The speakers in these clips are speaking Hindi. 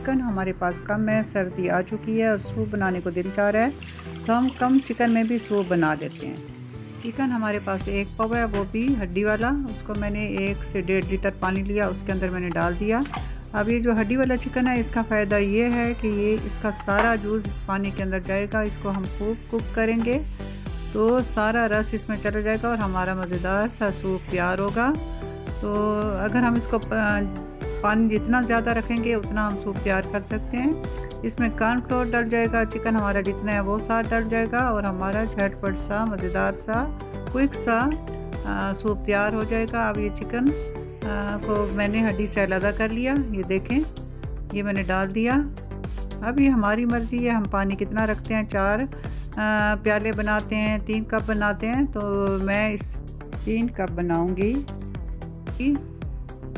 चिकन हमारे पास कम है, सर्दी आ चुकी है और सूप बनाने को दिल चाह रहा है, तो हम कम चिकन में भी सूप बना देते हैं। चिकन हमारे पास 1 पाव है, वो भी हड्डी वाला। उसको मैंने 1 से 1.5 लीटर पानी लिया, उसके अंदर मैंने डाल दिया। अब ये जो हड्डी वाला चिकन है, इसका फ़ायदा ये है कि ये इसका सारा जूस इस पानी के अंदर जाएगा। इसको हम खूब कुक करेंगे तो सारा रस इसमें चला जाएगा और हमारा मज़ेदार सा सूप तैयार होगा। तो अगर हम इसको पानी जितना ज़्यादा रखेंगे उतना हम सूप तैयार कर सकते हैं। इसमें कॉर्नफ्लोर डल जाएगा, चिकन हमारा जितना है वो साथ डल जाएगा और हमारा झटपट सा मज़ेदार सा क्विक सा सूप तैयार हो जाएगा। अब ये चिकन को मैंने हड्डी से अलग कर लिया, ये देखें, ये मैंने डाल दिया। अब ये हमारी मर्ज़ी है, हम पानी कितना रखते हैं। 4 प्याले बनाते हैं, 3 कप बनाते हैं, तो मैं इस 3 कप बनाऊंगी।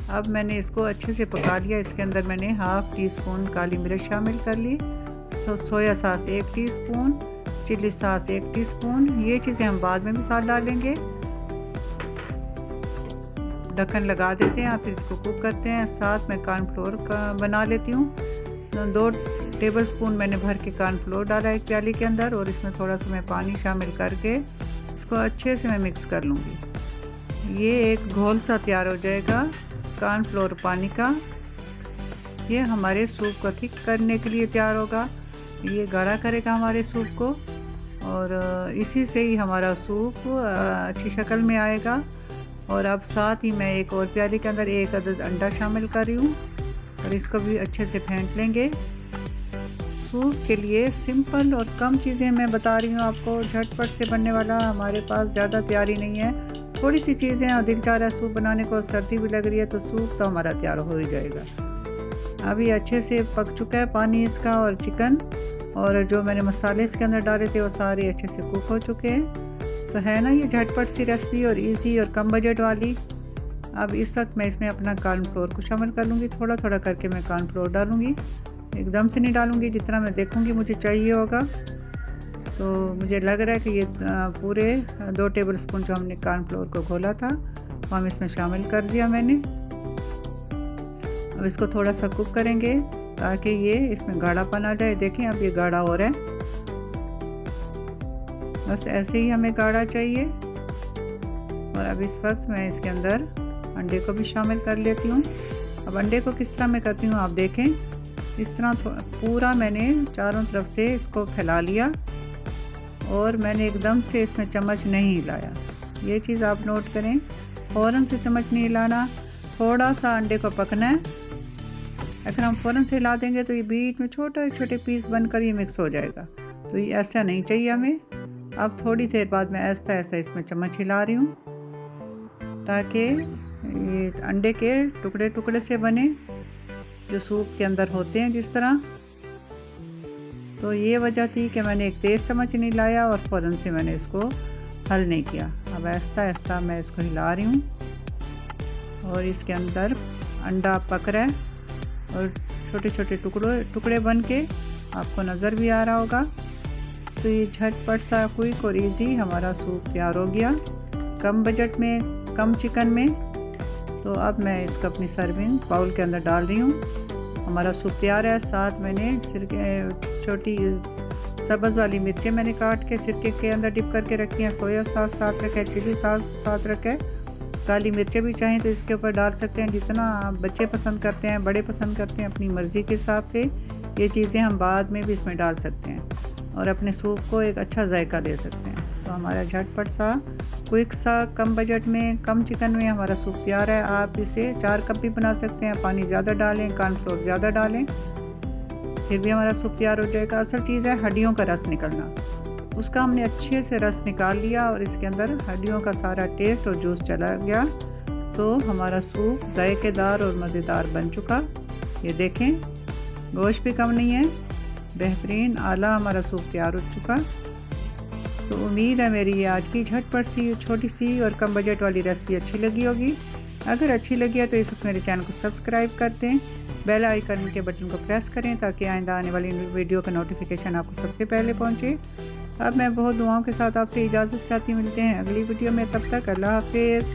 अब मैंने इसको अच्छे से पका लिया। इसके अंदर मैंने हाफ़ टी स्पून काली मिर्च शामिल कर ली, soya sauce 1 teaspoon, chilli sauce 1 teaspoon. ये चीज़ें हम बाद में भी साथ डालेंगे। ढक्कन लगा देते हैं, फिर इसको कुक करते हैं। साथ में कॉर्नफ्लोर का बना लेती हूँ। 2 टेबलस्पून मैंने भर के कॉर्नफ्लोर डाला 1 प्याली के अंदर और इसमें थोड़ा सा मैं पानी शामिल करके इसको अच्छे से मैं मिक्स कर लूँगी। ये एक घोल सा तैयार हो जाएगा कॉर्नफ्लोर पानी का। ये हमारे सूप को थिक करने के लिए तैयार होगा, ये गाढ़ा करेगा हमारे सूप को और इसी से ही हमारा सूप अच्छी शक्ल में आएगा। और अब साथ ही मैं एक और प्याली के अंदर 1 अदद अंडा शामिल कर रही हूँ और इसको भी अच्छे से फेंट लेंगे। सूप के लिए सिंपल और कम चीज़ें मैं बता रही हूँ आपको, झटपट से बनने वाला। हमारे पास ज़्यादा तैयारी नहीं है, थोड़ी सी चीज़ें और दिल चाह रहा है सूप बनाने को, सर्दी भी लग रही है तो सूप तो हमारा तैयार हो ही जाएगा। अभी अच्छे से पक चुका है पानी इसका और चिकन, और जो मैंने मसाले इसके अंदर डाले थे वो सारे अच्छे से कुक हो चुके हैं। तो है ना ये झटपट सी रेसिपी और इजी और कम बजट वाली। अब इस वक्त मैं इसमें अपना कॉर्नफ्लोर को शामिल कर लूँगी, थोड़ा थोड़ा करके मैं कॉर्नफ्लोर डालूँगी, एकदम से नहीं डालूँगी, जितना मैं देखूँगी मुझे चाहिए होगा। तो मुझे लग रहा है कि ये पूरे 2 टेबलस्पून जो हमने कॉर्नफ्लोर को घोला था वो हम इसमें शामिल कर दिया मैंने। अब इसको थोड़ा सा कुक करेंगे ताकि ये इसमें गाढ़ापन आ जाए। देखें अब ये गाढ़ा हो रहा है, बस ऐसे ही हमें गाढ़ा चाहिए। और अब इस वक्त मैं इसके अंदर अंडे को भी शामिल कर लेती हूँ। अब अंडे को किस तरह मैं करती हूँ आप देखें, इस तरह पूरा मैंने चारों तरफ से इसको फैला लिया और मैंने एकदम से इसमें चम्मच नहीं हिलाया। ये चीज़ आप नोट करें, फ़ौरन से चम्मच नहीं हिलाना, थोड़ा सा अंडे को पकना है। अगर हम फ़ौरन से हिला देंगे तो ये बीच में छोटे छोटे पीस बनकर ये मिक्स हो जाएगा, तो ये ऐसा नहीं चाहिए हमें। अब थोड़ी देर बाद मैं ऐसा ऐसा इसमें चम्मच हिला रही हूँ ताकि ये अंडे के टुकड़े टुकड़े से बने जो सूप के अंदर होते हैं जिस तरह। तो ये वजह थी कि मैंने एक तेज़ चम्मच नहीं लाया और फ़ौरन से मैंने इसको हल नहीं किया। अब आहिस्ता आहिस्ता मैं इसको हिला रही हूँ और इसके अंदर अंडा पक रहा है और छोटे छोटे टुकड़े बन के आपको नज़र भी आ रहा होगा। तो ये झटपट सा क्विक और इजी हमारा सूप तैयार हो गया, कम बजट में, कम चिकन में। तो अब मैं इसको अपनी सर्विंग बाउल के अंदर डाल रही हूँ। हमारा सूप तैयार है। साथ मैंने सिरके छोटी सब्ज़ वाली मिर्चें मैंने काट के सिरके के अंदर डिप करके रखी हैं, सोया सॉस साथ रखा है, चिली सॉस साथ रखा है, काली मिर्चें भी चाहें तो इसके ऊपर डाल सकते हैं, जितना बच्चे पसंद करते हैं, बड़े पसंद करते हैं, अपनी मर्ज़ी के हिसाब से ये चीज़ें हम बाद में भी इसमें डाल सकते हैं और अपने सूप को एक अच्छा जायका दे सकते हैं। तो हमारा झटपट सा क्विक सा कम बजट में, कम चिकन में हमारा सूप तैयार है। आप इसे 4 कप भी बना सकते हैं, पानी ज़्यादा डालें, कॉर्नफ्लोर ज़्यादा डालें, फिर भी हमारा सूप तैयार हो जाएगा। असल चीज़ है हड्डियों का रस निकलना, उसका हमने अच्छे से रस निकाल लिया और इसके अंदर हड्डियों का सारा टेस्ट और जूस चला गया। तो हमारा सूप जायकेदार और मज़ेदार बन चुका। ये देखें, गोश्त भी कम नहीं है, बेहतरीन आला हमारा सूप तैयार हो चुका। तो उम्मीद है मेरी ये आज की झटपट सी छोटी सी और कम बजट वाली रेसिपी अच्छी लगी होगी। अगर अच्छी लगी है तो इस वक्त मेरे चैनल को सब्सक्राइब कर दें, बेल आइकन के बटन को प्रेस करें ताकि आइंदा आने वाली वीडियो का नोटिफिकेशन आपको सबसे पहले पहुंचे। अब मैं बहुत दुआओं के साथ आपसे इजाज़त चाहती हूँ। मिलते हैं अगली वीडियो में, तब तक अल्लाह हाफिज़।